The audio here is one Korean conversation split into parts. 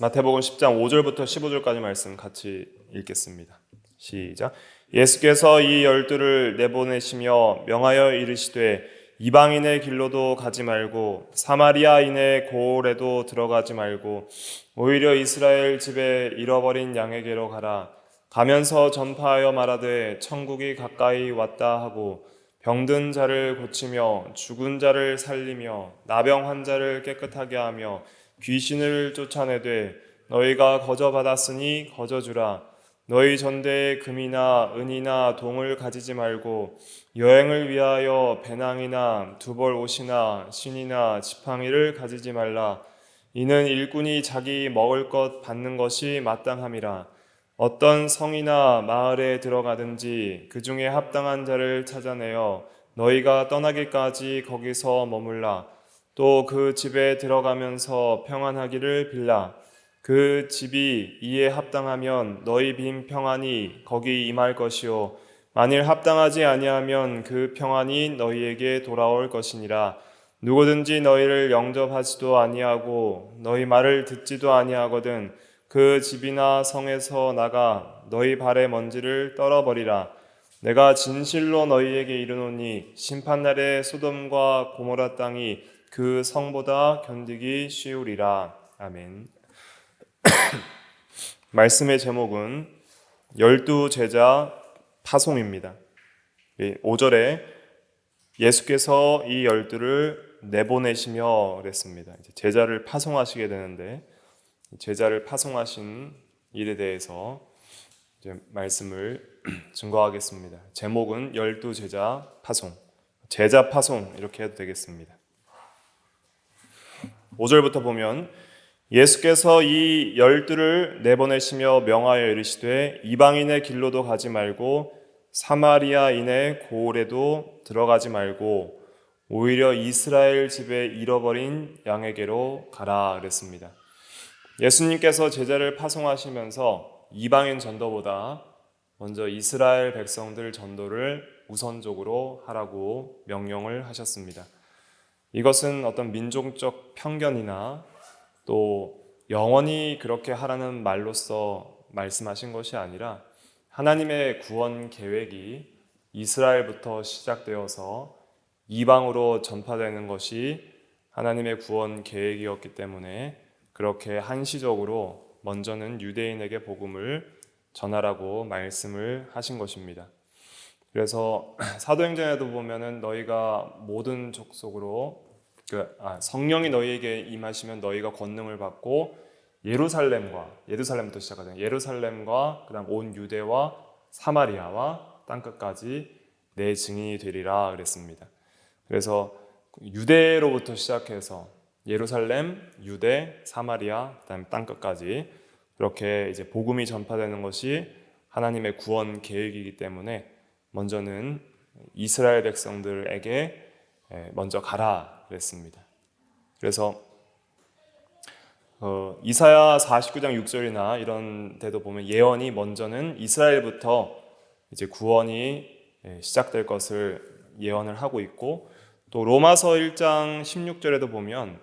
마태복음 10장 5절부터 15절까지 말씀 같이 읽겠습니다. 시작. 예수께서 이 열두를 내보내시며 명하여 이르시되 이방인의 길로도 가지 말고 사마리아인의 고을에도 들어가지 말고 오히려 이스라엘 집에 잃어버린 양에게로 가라. 가면서 전파하여 말하되 천국이 가까이 왔다 하고 병든 자를 고치며 죽은 자를 살리며 나병 환자를 깨끗하게 하며 귀신을 쫓아내되 너희가 거저 받았으니 거저 주라. 너희 전대에 금이나 은이나 동을 가지지 말고 여행을 위하여 배낭이나 두벌 옷이나 신이나 지팡이를 가지지 말라. 이는 일꾼이 자기 먹을 것 받는 것이 마땅함이라. 어떤 성이나 마을에 들어가든지 그 중에 합당한 자를 찾아내어 너희가 떠나기까지 거기서 머물라. 또 그 집에 들어가면서 평안하기를 빌라. 그 집이 이에 합당하면 너희 빈 평안이 거기 임할 것이요 만일 합당하지 아니하면 그 평안이 너희에게 돌아올 것이니라. 누구든지 너희를 영접하지도 아니하고 너희 말을 듣지도 아니하거든 그 집이나 성에서 나가 너희 발의 먼지를 떨어버리라. 내가 진실로 너희에게 이르노니 심판날에 소돔과 고모라 땅이 그 성보다 견디기 쉬우리라. 아멘. 말씀의 제목은 열두 제자 파송입니다. 5절에 예수께서 이 열두를 내보내시며 그랬습니다. 제자를 파송하시게 되는데 제자를 파송하신 일에 대해서 이제 말씀을 증거하겠습니다. 제목은 열두 제자 파송, 제자 파송 이렇게 해도 되겠습니다. 5절부터 보면 예수께서 이 열두를 내보내시며 명하여 이르시되 이방인의 길로도 가지 말고 사마리아인의 고을에도 들어가지 말고 오히려 이스라엘 집에 잃어버린 양에게로 가라 그랬습니다. 예수님께서 제자를 파송하시면서 이방인 전도보다 먼저 이스라엘 백성들 전도를 우선적으로 하라고 명령을 하셨습니다. 이것은 어떤 민족적 편견이나 또 영원히 그렇게 하라는 말로써 말씀하신 것이 아니라 하나님의 구원 계획이 이스라엘부터 시작되어서 이방으로 전파되는 것이 하나님의 구원 계획이었기 때문에 그렇게 한시적으로 먼저는 유대인에게 복음을 전하라고 말씀을 하신 것입니다. 그래서 사도행전에도 보면은 너희가 모든 족속으로 성령이 너희에게 임하시면 너희가 권능을 받고 예루살렘부터 시작하잖아요. 예루살렘과 그다음 온 유대와 사마리아와 땅끝까지 내 증인이 되리라 그랬습니다. 그래서 유대로부터 시작해서 예루살렘, 유대, 사마리아, 그다음 땅끝까지 그렇게 이제 복음이 전파되는 것이 하나님의 구원 계획이기 때문에 먼저는 이스라엘 백성들에게 먼저 가라 그랬습니다. 그래서 이사야 49장 6절이나 이런 데도 보면 예언이 먼저는 이스라엘부터 이제 구원이 시작될 것을 예언을 하고 있고 또 로마서 1장 16절에도 보면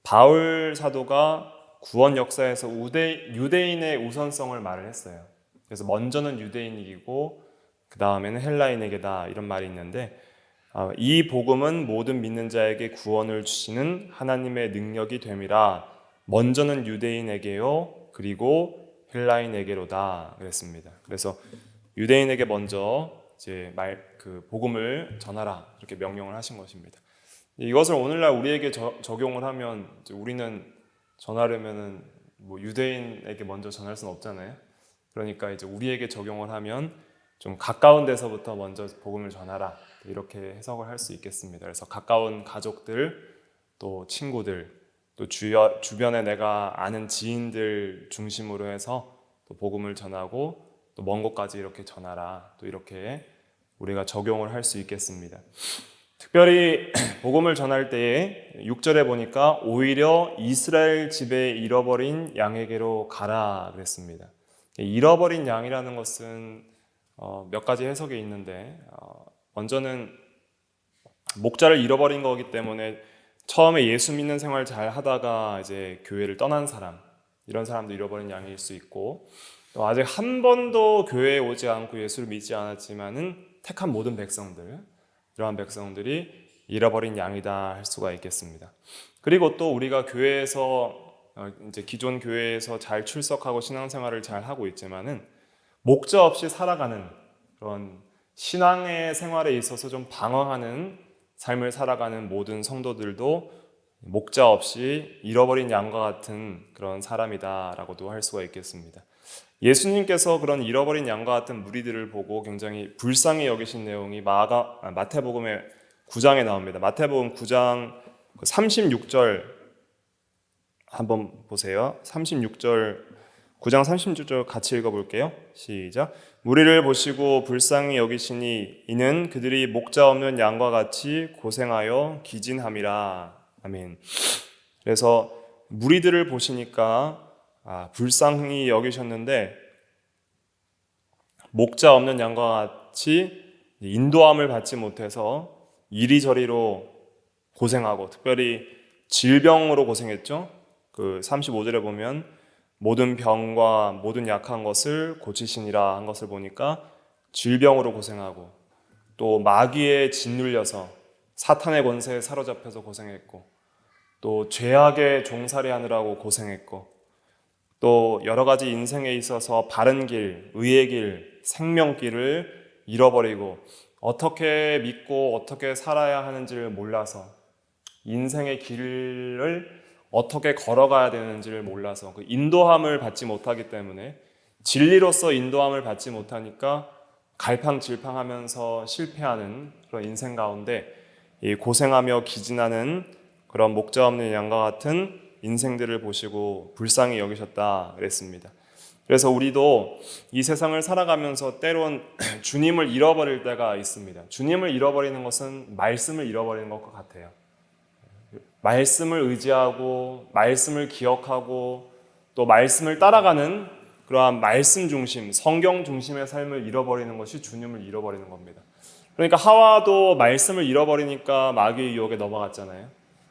바울 사도가 구원 역사에서 유대인의 우선성을 말을 했어요. 그래서 먼저는 유대인이고 그 다음에는 헬라인에게다 이런 말이 있는데 이 복음은 모든 믿는 자에게 구원을 주시는 하나님의 능력이 됨이라. 먼저는 유대인에게요 그리고 헬라인에게로다 그랬습니다. 그래서 유대인에게 먼저 이제 복음을 전하라 이렇게 명령을 하신 것입니다. 이것을 오늘날 우리에게 적용을 하면 우리는 전하려면은 뭐 유대인에게 먼저 전할 수는 없잖아요. 그러니까 이제 우리에게 적용을 하면 좀 가까운 데서부터 먼저 복음을 전하라 이렇게 해석을 할 수 있겠습니다. 그래서 가까운 가족들 또 친구들 또 주변에 내가 아는 지인들 중심으로 해서 또 복음을 전하고 또 먼 곳까지 이렇게 전하라 또 이렇게 우리가 적용을 할 수 있겠습니다. 특별히 복음을 전할 때에 6절에 보니까 오히려 이스라엘 집에 잃어버린 양에게로 가라 그랬습니다. 잃어버린 양이라는 것은 몇 가지 해석이 있는데 먼저는 목자를 잃어버린 거기 때문에 처음에 예수 믿는 생활 잘 하다가 이제 교회를 떠난 사람, 이런 사람도 잃어버린 양일 수 있고, 또 아직 한 번도 교회에 오지 않고 예수를 믿지 않았지만은 택한 모든 백성들, 이러한 백성들이 잃어버린 양이다 할 수가 있겠습니다. 그리고 또 우리가 교회에서 이제 기존 교회에서 잘 출석하고 신앙생활을 잘 하고 있지만은 목적 없이 살아가는 그런 신앙의 생활에 있어서 좀 방황하는 삶을 살아가는 모든 성도들도 목자 없이 잃어버린 양과 같은 그런 사람이다라고도 할 수가 있겠습니다. 예수님께서 그런 잃어버린 양과 같은 무리들을 보고 굉장히 불쌍히 여기신 내용이 마태복음의 9장에 나옵니다. 마태복음 9장 36절 한번 보세요. 9장 36절 같이 읽어볼게요. 시작. 무리를 보시고 불쌍히 여기시니 이는 그들이 목자 없는 양과 같이 고생하여 기진함이라. 아멘. 그래서 무리들을 보시니까 불쌍히 여기셨는데 목자 없는 양과 같이 인도함을 받지 못해서 이리저리로 고생하고, 특별히 질병으로 고생했죠. 그 35절에 보면 모든 병과 모든 약한 것을 고치시니라 한 것을 보니까 질병으로 고생하고, 또 마귀에 짓눌려서 사탄의 권세에 사로잡혀서 고생했고, 또 죄악에 종살이하느라고 고생했고, 또 여러 가지 인생에 있어서 바른 길, 의의 길, 생명길을 잃어버리고 어떻게 믿고 어떻게 살아야 하는지를 몰라서, 인생의 길을 어떻게 걸어가야 되는지를 몰라서 그 인도함을 받지 못하기 때문에, 진리로서 인도함을 받지 못하니까 갈팡질팡하면서 실패하는 그런 인생 가운데 이 고생하며 기진하는 그런 목자 없는 양과 같은 인생들을 보시고 불쌍히 여기셨다 그랬습니다. 그래서 우리도 이 세상을 살아가면서 때론 주님을 잃어버릴 때가 있습니다. 주님을 잃어버리는 것은 말씀을 잃어버리는 것과 같아요. 말씀을 의지하고 말씀을 기억하고 또 말씀을 따라가는 그러한 말씀 중심, 성경 중심의 삶을 잃어버리는 것이 주님을 잃어버리는 겁니다. 그러니까 하와도 말씀을 잃어버리니까 마귀의 유혹에 넘어갔잖아요.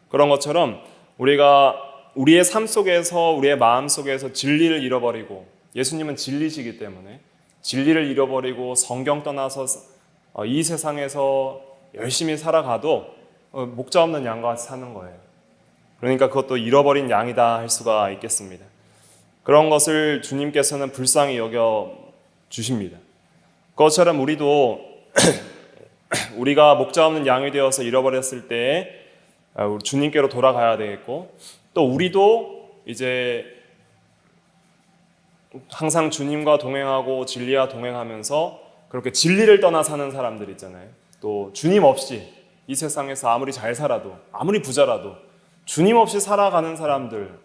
그런 것처럼 우리가 우리의 삶 속에서, 우리의 마음 속에서 진리를 잃어버리고, 예수님은 진리시기 때문에 진리를 잃어버리고 성경 떠나서 이 세상에서 열심히 살아가도 목자 없는 양과 같이 사는 거예요. 그러니까 그것도 잃어버린 양이다 할 수가 있겠습니다. 그런 것을 주님께서는 불쌍히 여겨 주십니다. 그것처럼 우리도 우리가 목자 없는 양이 되어서 잃어버렸을 때 주님께로 돌아가야 되겠고, 또 우리도 이제 항상 주님과 동행하고 진리와 동행하면서 그렇게 진리를 떠나 사는 사람들 있잖아요. 또 주님 없이 이 세상에서 아무리 잘 살아도, 아무리 부자라도 주님 없이 살아가는 사람들,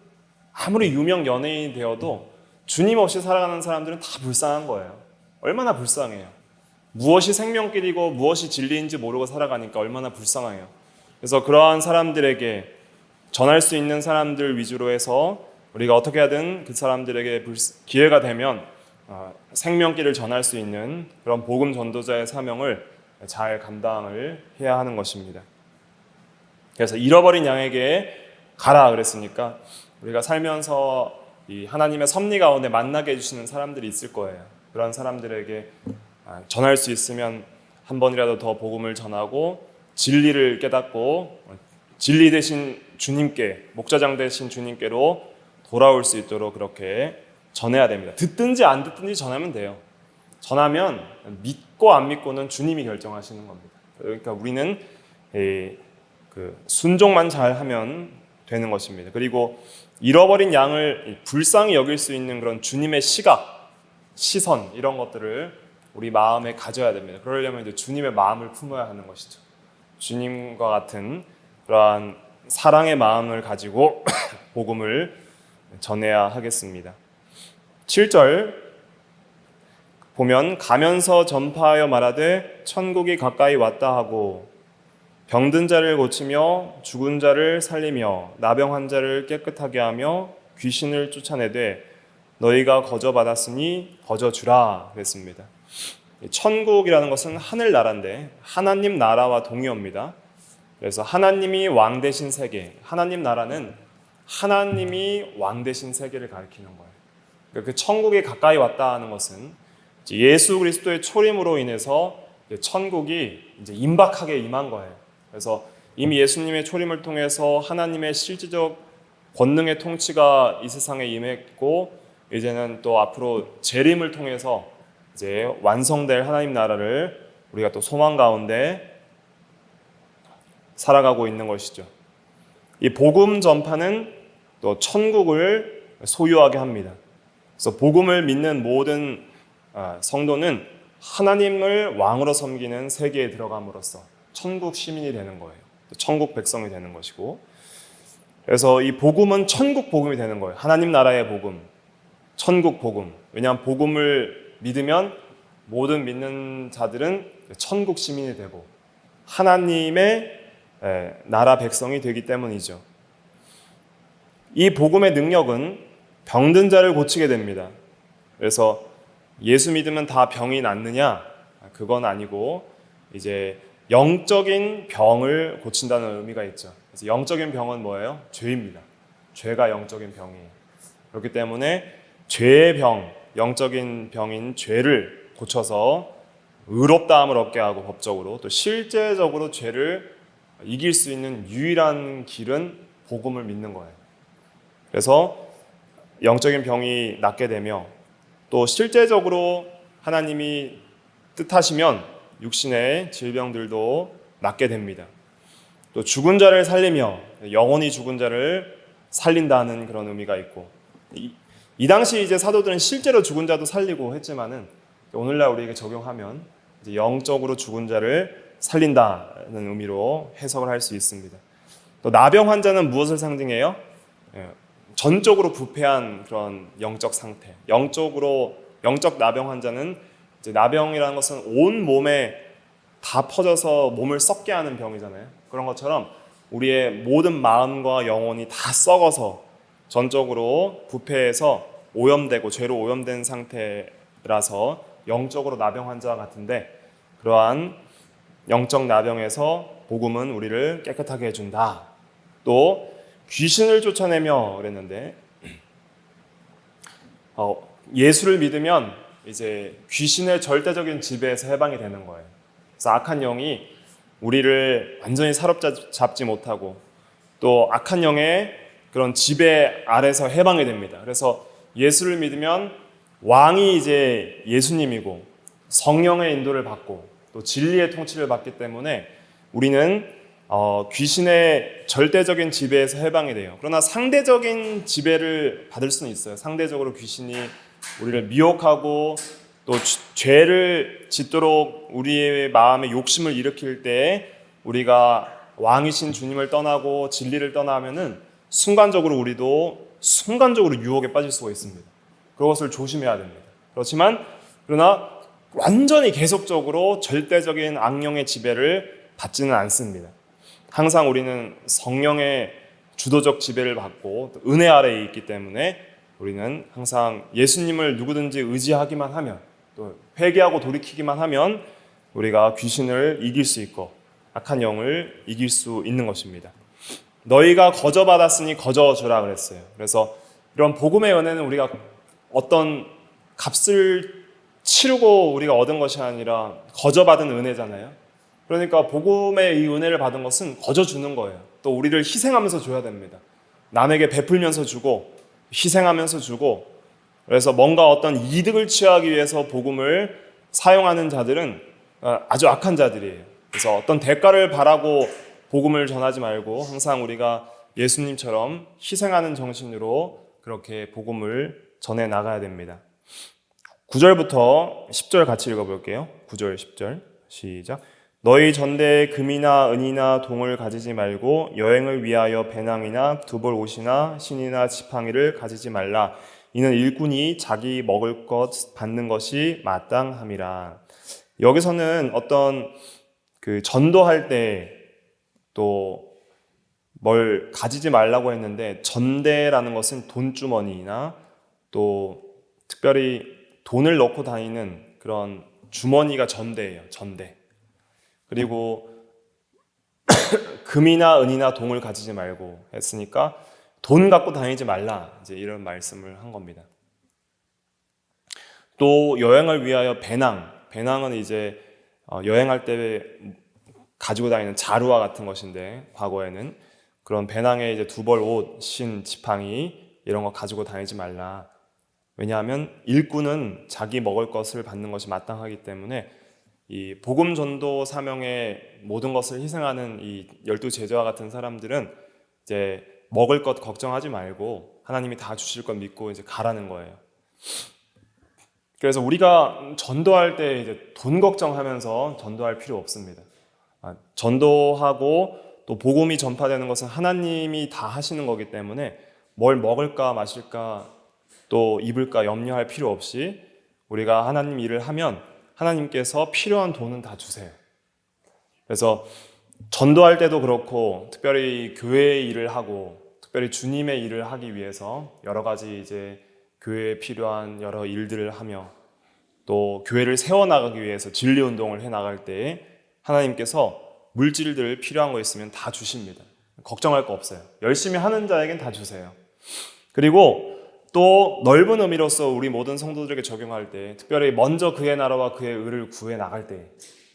아무리 유명 연예인이 되어도 주님 없이 살아가는 사람들은 다 불쌍한 거예요. 얼마나 불쌍해요. 무엇이 생명길이고 무엇이 진리인지 모르고 살아가니까 얼마나 불쌍해요. 그래서 그러한 사람들에게 전할 수 있는 사람들 위주로 해서 우리가 어떻게 하든 그 사람들에게 기회가 되면 생명길을 전할 수 있는 그런 복음 전도자의 사명을 잘 감당을 해야 하는 것입니다. 그래서 잃어버린 양에게 가라 그랬으니까 우리가 살면서 이 하나님의 섭리 가운데 만나게 해주시는 사람들이 있을 거예요. 그런 사람들에게 전할 수 있으면 한 번이라도 더 복음을 전하고 진리를 깨닫고 진리 되신 주님께, 목자장 되신 주님께로 돌아올 수 있도록 그렇게 전해야 됩니다. 듣든지 안 듣든지 전하면 돼요. 전하면 믿고 안 믿고는 주님이 결정하시는 겁니다. 그러니까 우리는 순종만 잘하면 되는 것입니다. 그리고 잃어버린 양을 불쌍히 여길 수 있는 그런 주님의 시각, 시선, 이런 것들을 우리 마음에 가져야 됩니다. 그러려면 이제 주님의 마음을 품어야 하는 것이죠. 주님과 같은 그러한 사랑의 마음을 가지고 복음을 전해야 하겠습니다. 7절 보면 가면서 전파하여 말하되 천국이 가까이 왔다 하고 병든 자를 고치며 죽은 자를 살리며 나병 환자를 깨끗하게 하며 귀신을 쫓아내되 너희가 거저 받았으니 거저 주라 그랬습니다. 천국이라는 것은 하늘나라인데 하나님 나라와 동의어입니다. 그래서 하나님이 왕 되신 세계, 하나님 나라는 하나님이 왕 되신 세계를 가리키는 거예요. 그러니까 그 천국이 가까이 왔다 하는 것은 예수 그리스도의 초림으로 인해서 천국이 이제 임박하게 임한 거예요. 그래서 이미 예수님의 초림을 통해서 하나님의 실질적 권능의 통치가 이 세상에 임했고, 이제는 또 앞으로 재림을 통해서 이제 완성될 하나님 나라를 우리가 또 소망 가운데 살아가고 있는 것이죠. 이 복음 전파는 또 천국을 소유하게 합니다. 그래서 복음을 믿는 모든 성도는 하나님을 왕으로 섬기는 세계에 들어감으로써 천국 시민이 되는 거예요. 천국 백성이 되는 것이고, 그래서 이 복음은 천국 복음이 되는 거예요. 하나님 나라의 복음, 천국 복음. 왜냐하면 복음을 믿으면 모든 믿는 자들은 천국 시민이 되고 하나님의 나라 백성이 되기 때문이죠. 이 복음의 능력은 병든 자를 고치게 됩니다. 그래서 예수 믿으면 다 병이 낫느냐? 그건 아니고 이제 영적인 병을 고친다는 의미가 있죠. 그래서 영적인 병은 뭐예요? 죄입니다. 죄가 영적인 병이에요. 그렇기 때문에 죄의 병, 영적인 병인 죄를 고쳐서 의롭다함을 얻게 하고 법적으로 또 실제적으로 죄를 이길 수 있는 유일한 길은 복음을 믿는 거예요. 그래서 영적인 병이 낫게 되며 또 실제적으로 하나님이 뜻하시면 육신의 질병들도 낫게 됩니다. 또 죽은 자를 살리며 영원히 죽은 자를 살린다는 그런 의미가 있고, 이 당시 이제 사도들은 실제로 죽은 자도 살리고 했지만은 오늘날 우리에게 적용하면 이제 영적으로 죽은 자를 살린다는 의미로 해석을 할 수 있습니다. 또 나병 환자는 무엇을 상징해요? 전적으로 부패한 그런 영적 상태. 영적 나병 환자는 이제 나병이라는 것은 온 몸에 다 퍼져서 몸을 썩게 하는 병이잖아요. 그런 것처럼 우리의 모든 마음과 영혼이 다 썩어서 전적으로 부패해서 오염되고 죄로 오염된 상태라서 영적으로 나병 환자와 같은데, 그러한 영적 나병에서 복음은 우리를 깨끗하게 해준다. 또 귀신을 쫓아내며 그랬는데, 예수를 믿으면 이제 귀신의 절대적인 지배에서 해방이 되는 거예요. 그래서 악한 영이 우리를 완전히 사로잡지 못하고 또 악한 영의 그런 지배 아래서 해방이 됩니다. 그래서 예수를 믿으면 왕이 이제 예수님이고 성령의 인도를 받고 또 진리의 통치를 받기 때문에 우리는 귀신의 절대적인 지배에서 해방이 돼요. 그러나 상대적인 지배를 받을 수는 있어요. 상대적으로 귀신이 우리를 미혹하고 또 죄를 짓도록 우리의 마음에 욕심을 일으킬 때 우리가 왕이신 주님을 떠나고 진리를 떠나면은 순간적으로 우리도 유혹에 빠질 수가 있습니다. 그것을 조심해야 됩니다. 그러나 완전히 계속적으로 절대적인 악령의 지배를 받지는 않습니다. 항상 우리는 성령의 주도적 지배를 받고 은혜 아래에 있기 때문에 우리는 항상 예수님을 누구든지 의지하기만 하면, 또 회개하고 돌이키기만 하면 우리가 귀신을 이길 수 있고 악한 영을 이길 수 있는 것입니다. 너희가 거저받았으니 거저주라 그랬어요. 그래서 이런 복음의 은혜는 우리가 어떤 값을 치르고 우리가 얻은 것이 아니라 거저받은 은혜잖아요. 그러니까 복음의 이 은혜를 받은 것은 거저 주는 거예요. 또 우리를 희생하면서 줘야 됩니다. 남에게 베풀면서 주고 희생하면서 주고, 그래서 뭔가 어떤 이득을 취하기 위해서 복음을 사용하는 자들은 아주 악한 자들이에요. 그래서 어떤 대가를 바라고 복음을 전하지 말고 항상 우리가 예수님처럼 희생하는 정신으로 그렇게 복음을 전해 나가야 됩니다. 9절부터 10절 같이 읽어볼게요. 9절 10절 시작. 너희 전대에 금이나 은이나 동을 가지지 말고 여행을 위하여 배낭이나 두벌 옷이나 신이나 지팡이를 가지지 말라. 이는 일꾼이 자기 먹을 것 받는 것이 마땅함이라. 여기서는 어떤 전도할 때 또 뭘 가지지 말라고 했는데, 전대라는 것은 돈주머니나 또 특별히 돈을 넣고 다니는 그런 주머니가 전대예요. 전대. 그리고 금이나 은이나 동을 가지지 말고 했으니까 돈 갖고 다니지 말라. 이제 이런 말씀을 한 겁니다. 또 여행을 위하여 배낭은 이제 여행할 때 가지고 다니는 자루와 같은 것인데 과거에는 그런 배낭에 이제 두벌 옷, 신, 지팡이 이런 거 가지고 다니지 말라. 왜냐하면 일꾼은 자기 먹을 것을 받는 것이 마땅하기 때문에 이 복음 전도 사명에 모든 것을 희생하는 이 12제자와 같은 사람들은 이제 먹을 것 걱정하지 말고 하나님이 다 주실 것 믿고 이제 가라는 거예요. 그래서 우리가 전도할 때 이제 돈 걱정하면서 전도할 필요 없습니다. 전도하고 또 복음이 전파되는 것은 하나님이 다 하시는 거기 때문에 뭘 먹을까 마실까 또 입을까 염려할 필요 없이 우리가 하나님 일을 하면 하나님께서 필요한 돈은 다 주세요. 그래서 전도할 때도 그렇고 특별히 교회의 일을 하고 특별히 주님의 일을 하기 위해서 여러 가지 이제 교회에 필요한 여러 일들을 하며 또 교회를 세워나가기 위해서 진리운동을 해나갈 때에 하나님께서 물질들 필요한 거 있으면 다 주십니다. 걱정할 거 없어요. 열심히 하는 자에겐 다 주세요. 그리고 또 넓은 의미로서 우리 모든 성도들에게 적용할 때 특별히 먼저 그의 나라와 그의 의를 구해 나갈 때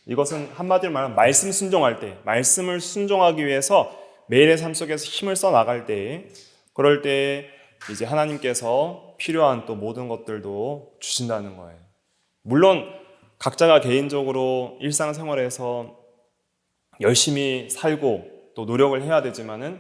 이것은 한마디로 말하면 말씀 순종할 때 말씀을 순종하기 위해서 매일의 삶 속에서 힘을 써 나갈 때에 그럴 때에 이제 하나님께서 필요한 또 모든 것들도 주신다는 거예요. 물론 각자가 개인적으로 일상생활에서 열심히 살고 또 노력을 해야 되지만은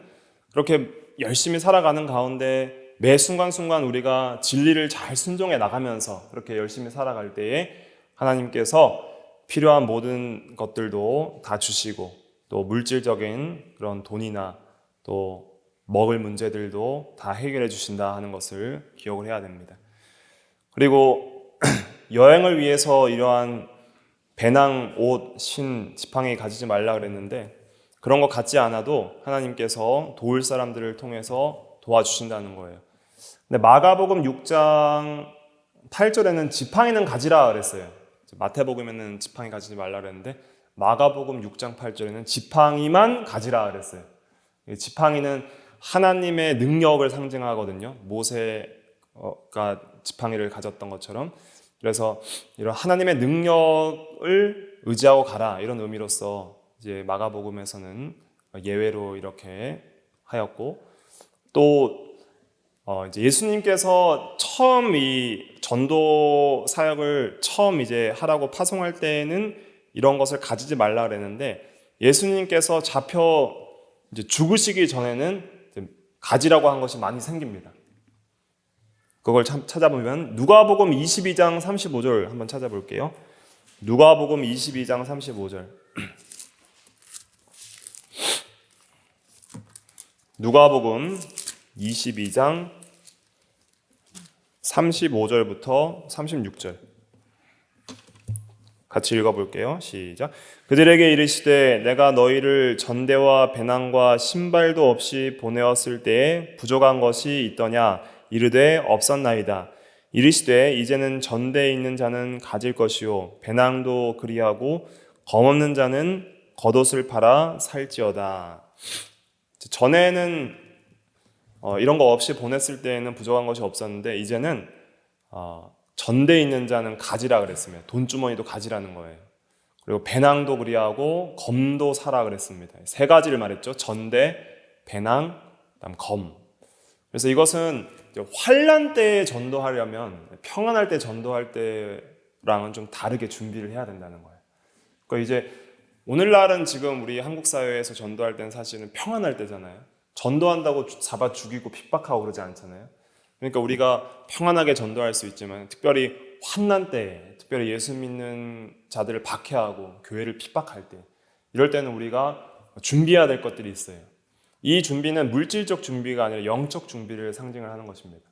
그렇게 열심히 살아가는 가운데 매 순간순간 우리가 진리를 잘 순종해 나가면서 그렇게 열심히 살아갈 때에 하나님께서 필요한 모든 것들도 다 주시고 또 물질적인 그런 돈이나 또 먹을 문제들도 다 해결해 주신다 하는 것을 기억을 해야 됩니다. 그리고 여행을 위해서 이러한 배낭, 옷, 신, 지팡이 가지지 말라 그랬는데 그런 거 갖지 않아도 하나님께서 도울 사람들을 통해서 도와주신다는 거예요. 근데 마가복음 6장 8절에는 지팡이는 가지라 그랬어요. 마태복음에는 지팡이 가지지 말라 그랬는데 마가복음 6장 8절에는 지팡이만 가지라 그랬어요. 지팡이는 하나님의 능력을 상징하거든요. 모세가 지팡이를 가졌던 것처럼. 그래서 이런 하나님의 능력을 의지하고 가라 이런 의미로서 이제 마가복음에서는 예외로 이렇게 하였고 또 이제 예수님께서 처음 이 전도 사역을 처음 이제 하라고 파송할 때에는 이런 것을 가지지 말라 그랬는데 예수님께서 잡혀 이제 죽으시기 전에는 가지라고 한 것이 많이 생깁니다. 그걸 찾아보면 누가복음 22장 35절 한번 찾아볼게요. 누가복음 22장 35절. 누가복음 22장 35절부터 36절 같이 읽어볼게요. 시작. 그들에게 이르시되 내가 너희를 전대와 배낭과 신발도 없이 보내었을 때에 부족한 것이 있더냐 이르되 없었나이다. 이르시되 이제는 전대에 있는 자는 가질 것이요 배낭도 그리하고 검 없는 자는 겉옷을 팔아 살지어다. 전에는 이런 거 없이 보냈을 때에는 부족한 것이 없었는데 이제는 전대에 있는 자는 가지라 그랬습니다. 돈주머니도 가지라는 거예요. 그리고 배낭도 그리하고 검도 사라 그랬습니다. 세 가지를 말했죠. 전대, 배낭, 그다음 검. 그래서 이것은 환난 때에 전도하려면 평안할 때 전도할 때랑은 좀 다르게 준비를 해야 된다는 거예요. 그러니까 이제 오늘날은 지금 우리 한국 사회에서 전도할 때는 사실은 평안할 때잖아요. 전도한다고 잡아 죽이고 핍박하고 그러지 않잖아요. 그러니까 우리가 평안하게 전도할 수 있지만 특별히 환난 때, 특별히 예수 믿는 자들을 박해하고 교회를 핍박할 때 이럴 때는 우리가 준비해야 될 것들이 있어요. 이 준비는 물질적 준비가 아니라 영적 준비를 상징을 하는 것입니다.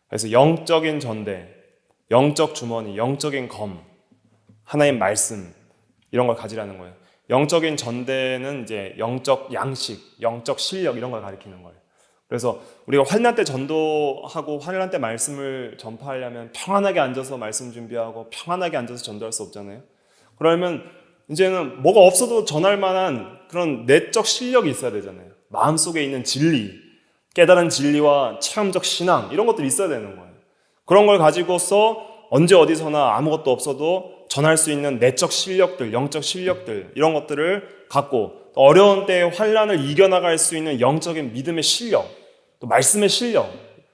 그래서 영적인 전대, 영적 주머니, 영적인 검, 하나님 말씀 이런 걸 가지라는 거예요. 영적인 전대는 이제 영적 양식, 영적 실력 이런 걸 가리키는 거예요. 그래서 우리가 환난 때 전도하고 환난 때 말씀을 전파하려면 평안하게 앉아서 말씀 준비하고 평안하게 앉아서 전도할 수 없잖아요. 그러면 이제는 뭐가 없어도 전할 만한 그런 내적 실력이 있어야 되잖아요. 마음속에 있는 진리, 깨달은 진리와 체험적 신앙 이런 것들이 있어야 되는 거예요. 그런 걸 가지고서 언제 어디서나 아무것도 없어도 전할 수 있는 내적 실력들, 영적 실력들 이런 것들을 갖고 어려운 때의 환난을 이겨나갈 수 있는 영적인 믿음의 실력, 또 말씀의 실력,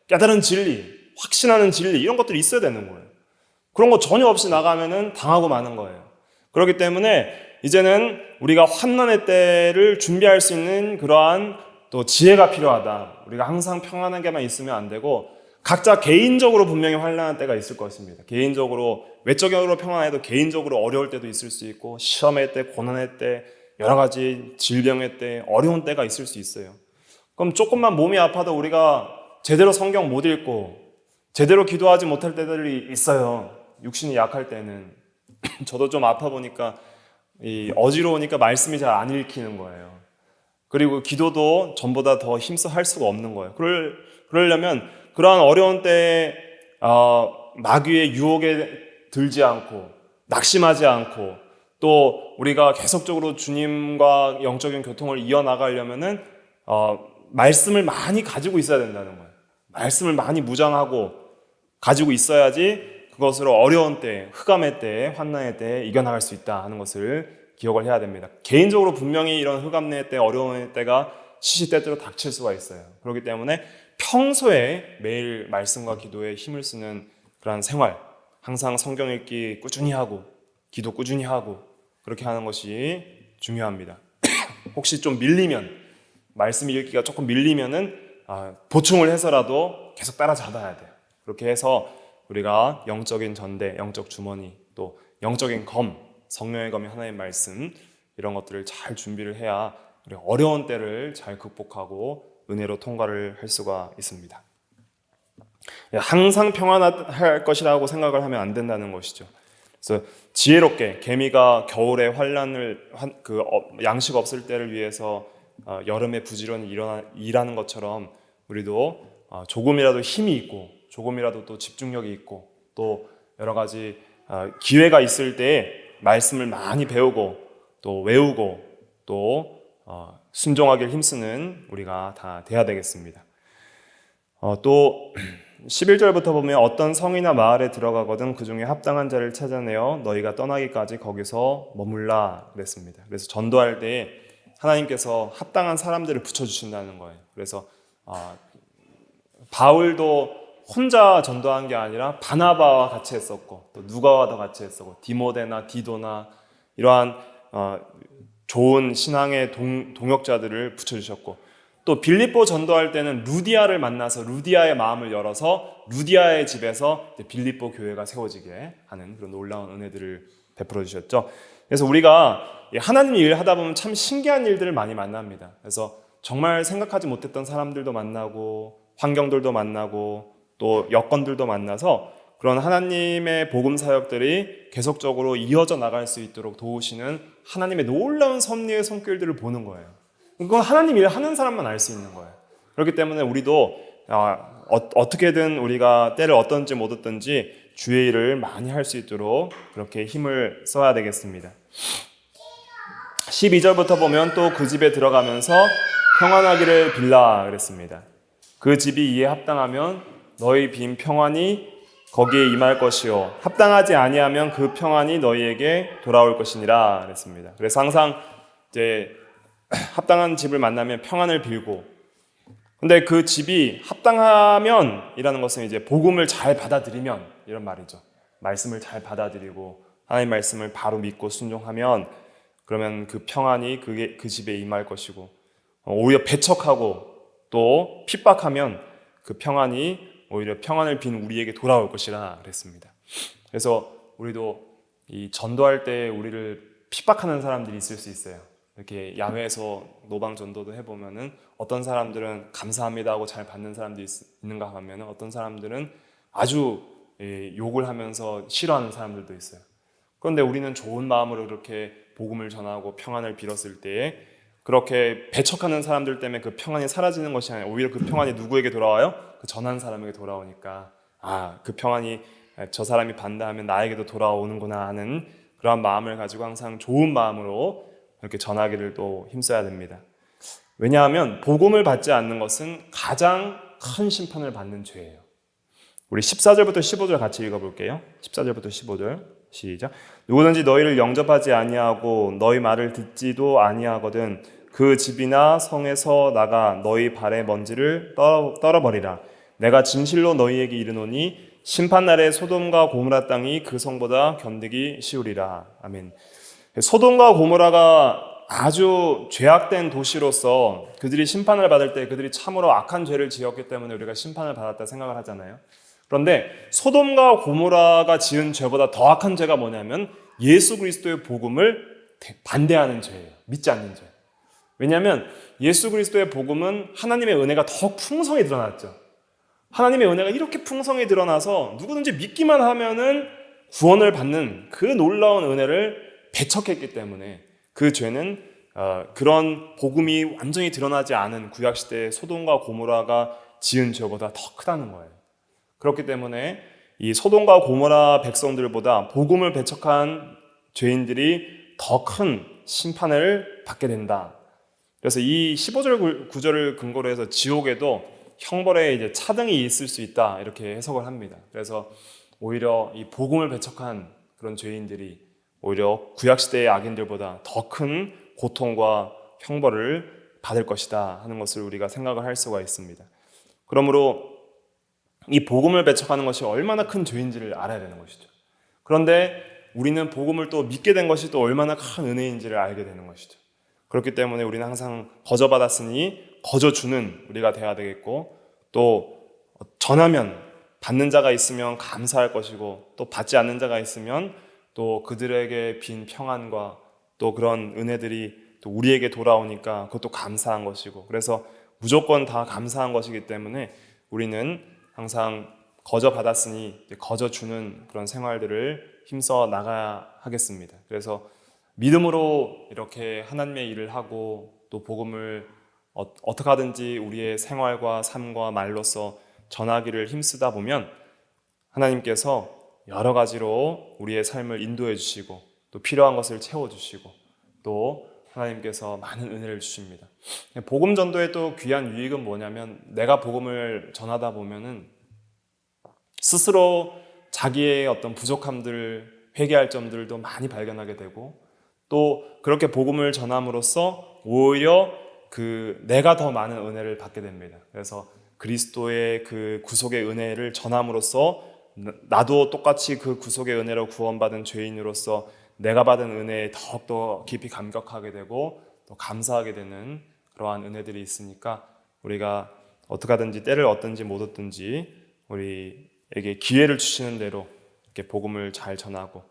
깨달은 진리, 확신하는 진리 이런 것들이 있어야 되는 거예요. 그런 거 전혀 없이 나가면은 당하고 마는 거예요. 그렇기 때문에 이제는 우리가 환난의 때를 준비할 수 있는 그러한 또 지혜가 필요하다. 우리가 항상 평안하게만 있으면 안 되고 각자 개인적으로 분명히 환난의 때가 있을 것입니다. 개인적으로 외적으로 평안해도 개인적으로 어려울 때도 있을 수 있고 시험의 때, 고난의 때, 여러 가지 질병의 때, 어려운 때가 있을 수 있어요. 그럼 조금만 몸이 아파도 우리가 제대로 성경 못 읽고 제대로 기도하지 못할 때들이 있어요. 육신이 약할 때는. 저도 좀 아파 보니까 어지러우니까 말씀이 잘 안 읽히는 거예요. 그리고 기도도 전보다 더 힘써 할 수가 없는 거예요. 그러려면 그러한 어려운 때에 마귀의 유혹에 들지 않고 낙심하지 않고 또 우리가 계속적으로 주님과 영적인 교통을 이어나가려면은 말씀을 많이 가지고 있어야 된다는 거예요. 말씀을 많이 무장하고 가지고 있어야지 그것으로 어려운 때, 흑암의 때, 환난의 때 이겨나갈 수 있다 하는 것을 기억을 해야 됩니다. 개인적으로 분명히 이런 흑암의 때, 어려운 때가 시시때때로 닥칠 수가 있어요. 그렇기 때문에 평소에 매일 말씀과 기도에 힘을 쓰는 그러한 생활, 항상 성경 읽기 꾸준히 하고 기도 꾸준히 하고 그렇게 하는 것이 중요합니다. 혹시 좀 밀리면 말씀 읽기가 조금 밀리면은 보충을 해서라도 계속 따라잡아야 돼요. 그렇게 해서 우리가 영적인 전대, 영적 주머니, 또 영적인 검, 성령의 검이 하나의 말씀 이런 것들을 잘 준비를 해야 우리 어려운 때를 잘 극복하고 은혜로 통과를 할 수가 있습니다. 항상 평안할 것이라고 생각을 하면 안 된다는 것이죠. 그래서 지혜롭게 개미가 겨울에 환난을 양식 없을 때를 위해서 여름에 부지런히 일하는 것처럼 우리도 조금이라도 힘이 있고 조금이라도 또 집중력이 있고 또 여러 가지 기회가 있을 때 말씀을 많이 배우고 또 외우고 또 순종하길 힘쓰는 우리가 다 돼야 되겠습니다. 또 11절부터 보면 어떤 성이나 마을에 들어가거든 그 중에 합당한 자를 찾아내어 너희가 떠나기까지 거기서 머물라 그랬습니다. 그래서 전도할 때 하나님께서 합당한 사람들을 붙여주신다는 거예요. 그래서 바울도 혼자 전도한 게 아니라 바나바와 같이 했었고 또 누가와도 같이 했었고 디모데나 디도나 이러한 좋은 신앙의 동역자들을 붙여주셨고 또 빌립보 전도할 때는 루디아를 만나서 루디아의 마음을 열어서 루디아의 집에서 빌립보 교회가 세워지게 하는 그런 놀라운 은혜들을 베풀어 주셨죠. 그래서 우리가 하나님 일 하다 보면 참 신기한 일들을 많이 만납니다. 그래서 정말 생각하지 못했던 사람들도 만나고 환경들도 만나고 또 여건들도 만나서 그런 하나님의 복음 사역들이 계속적으로 이어져 나갈 수 있도록 도우시는 하나님의 놀라운 섭리의 손길들을 보는 거예요. 그건 하나님 일 하는 사람만 알 수 있는 거예요. 그렇기 때문에 우리도 어떻게든 우리가 때를 얻든지 못 얻든지 주의 일을 많이 할 수 있도록 그렇게 힘을 써야 되겠습니다. 12절부터 보면 또 그 집에 들어가면서 평안하기를 빌라 그랬습니다. 그 집이 이에 합당하면 너희 빈 평안이 거기에 임할 것이요 합당하지 아니하면 그 평안이 너희에게 돌아올 것이니라 그랬습니다. 그래서 항상 이제 합당한 집을 만나면 평안을 빌고 근데 그 집이 합당하면 이라는 것은 이제 복음을 잘 받아들이면 이런 말이죠. 말씀을 잘 받아들이고 하나님 말씀을 바로 믿고 순종하면 그러면 그 평안이 그 집에 임할 것이고 오히려 배척하고 또 핍박하면 그 평안이 오히려 평안을 빈 우리에게 돌아올 것이라 그랬습니다. 그래서 우리도 이 전도할 때 우리를 핍박하는 사람들이 있을 수 있어요. 이렇게 야외에서 노방 전도도 해보면은 어떤 사람들은 감사합니다 하고 잘 받는 사람들이 있는가 하면은 어떤 사람들은 아주 욕을 하면서 싫어하는 사람들도 있어요. 그런데 우리는 좋은 마음으로 그렇게 복음을 전하고 평안을 빌었을 때에 그렇게 배척하는 사람들 때문에 그 평안이 사라지는 것이 아니라 오히려 그 평안이 누구에게 돌아와요? 그 전한 사람에게 돌아오니까 그 평안이 저 사람이 받는다 하면 나에게도 돌아오는구나 하는 그러한 마음을 가지고 항상 좋은 마음으로 이렇게 전하기를 또 힘써야 됩니다. 왜냐하면 복음을 받지 않는 것은 가장 큰 심판을 받는 죄예요. 우리 14절부터 15절 같이 읽어볼게요. 14절부터 15절 시작. 누구든지 너희를 영접하지 아니하고 너희 말을 듣지도 아니하거든 그 집이나 성에서 나가 너희 발의 먼지를 떨어버리라. 내가 진실로 너희에게 이르노니 심판날에 소돔과 고모라 땅이 그 성보다 견디기 쉬우리라. 아멘. 소돔과 고모라가 아주 죄악된 도시로서 그들이 심판을 받을 때 그들이 참으로 악한 죄를 지었기 때문에 우리가 심판을 받았다 생각을 하잖아요. 그런데 소돔과 고모라가 지은 죄보다 더 악한 죄가 뭐냐면 예수 그리스도의 복음을 반대하는 죄예요. 믿지 않는 죄. 왜냐하면 예수 그리스도의 복음은 하나님의 은혜가 더 풍성히 드러났죠. 하나님의 은혜가 이렇게 풍성히 드러나서 누구든지 믿기만 하면은 구원을 받는 그 놀라운 은혜를 배척했기 때문에 그 죄는 그런 복음이 완전히 드러나지 않은 구약시대의 소돔과 고모라가 지은 죄보다 더 크다는 거예요. 그렇기 때문에 이 소돔과 고모라 백성들보다 복음을 배척한 죄인들이 더 큰 심판을 받게 된다. 그래서 이 15절 구절을 근거로 해서 지옥에도 형벌에 이제 차등이 있을 수 있다 이렇게 해석을 합니다. 그래서 오히려 이 복음을 배척한 그런 죄인들이 오히려 구약시대의 악인들보다 더 큰 고통과 형벌을 받을 것이다 하는 것을 우리가 생각을 할 수가 있습니다. 그러므로 이 복음을 배척하는 것이 얼마나 큰 죄인지를 알아야 되는 것이죠. 그런데 우리는 복음을 또 믿게 된 것이 또 얼마나 큰 은혜인지를 알게 되는 것이죠. 그렇기 때문에 우리는 항상 거저 받았으니 거저 주는 우리가 돼야 되겠고, 또 전하면 받는 자가 있으면 감사할 것이고, 또 받지 않는 자가 있으면 또 그들에게 빈 평안과 또 그런 은혜들이 또 우리에게 돌아오니까 그것도 감사한 것이고, 그래서 무조건 다 감사한 것이기 때문에 우리는 항상 거저 받았으니 거저 주는 그런 생활들을 힘써 나가야 하겠습니다. 그래서 믿음으로 이렇게 하나님의 일을 하고 또 복음을 어떻게 하든지 우리의 생활과 삶과 말로써 전하기를 힘쓰다 보면 하나님께서 여러 가지로 우리의 삶을 인도해 주시고 또 필요한 것을 채워주시고 또 하나님께서 많은 은혜를 주십니다. 복음 전도의 또 귀한 유익은 뭐냐면, 내가 복음을 전하다 보면은 스스로 자기의 어떤 부족함들, 회개할 점들도 많이 발견하게 되고, 또 그렇게 복음을 전함으로써 오히려 내가 더 많은 은혜를 받게 됩니다. 그래서 그리스도의 그 구속의 은혜를 전함으로써 나도 똑같이 그 구속의 은혜로 구원받은 죄인으로서 내가 받은 은혜에 더욱더 깊이 감격하게 되고 또 감사하게 되는 그러한 은혜들이 있으니까, 우리가 어떻게 하든지 때를 얻든지 못 얻든지 우리에게 기회를 주시는 대로 이렇게 복음을 잘 전하고,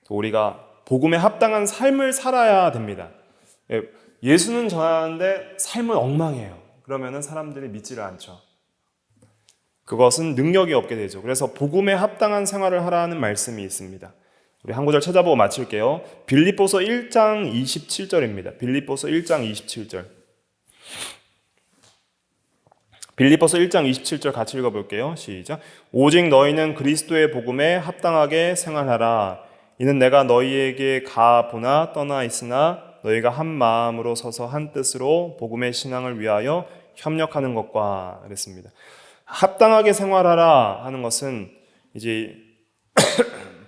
또 우리가 복음에 합당한 삶을 살아야 됩니다. 예수는 전하는데 삶은 엉망이에요. 그러면은 사람들이 믿지를 않죠. 그것은 능력이 없게 되죠. 그래서 복음에 합당한 생활을 하라는 말씀이 있습니다. 우리 한 구절 찾아보고 마칠게요. 빌립보서 1장 27절입니다. 빌립보서 1장 27절. 빌립보서 1장 27절 같이 읽어볼게요. 시작. 오직 너희는 그리스도의 복음에 합당하게 생활하라. 이는 내가 너희에게 가보나 떠나 있으나 너희가 한 마음으로 서서 한 뜻으로 복음의 신앙을 위하여 협력하는 것과 그랬습니다. 합당하게 생활하라 하는 것은 이제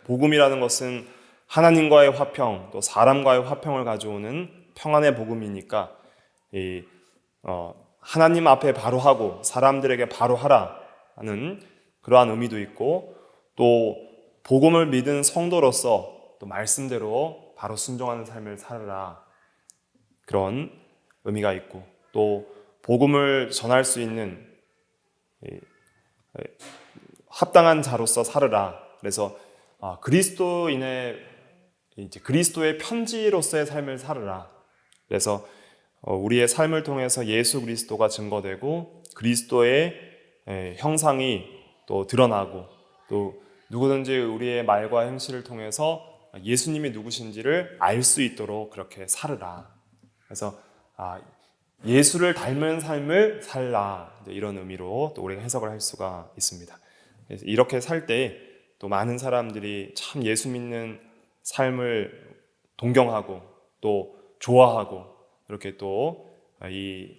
복음이라는 것은 하나님과의 화평, 또 사람과의 화평을 가져오는 평안의 복음이니까 하나님 앞에 바로 하고 사람들에게 바로 하라 하는 그러한 의미도 있고, 또 복음을 믿은 성도로서 또 말씀대로 바로 순종하는 삶을 살아라 그런 의미가 있고, 또 복음을 전할 수 있는 합당한 자로서 살으라. 그래서 그리스도의 편지로서의 삶을 살으라. 그래서 우리의 삶을 통해서 예수 그리스도가 증거되고 그리스도의 형상이 또 드러나고, 또 누구든지 우리의 말과 행실을 통해서 예수님이 누구신지를 알 수 있도록 그렇게 살으라. 그래서 예수를 닮은 삶을 살라, 이런 의미로 또 우리가 해석을 할 수가 있습니다. 이렇게 살 때 또 많은 사람들이 참 예수 믿는 삶을 동경하고 또 좋아하고 이렇게 또 이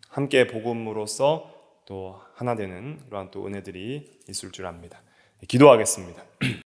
함께 복음으로써 또 하나 되는 그러한 또 은혜들이 있을 줄 압니다. 기도하겠습니다.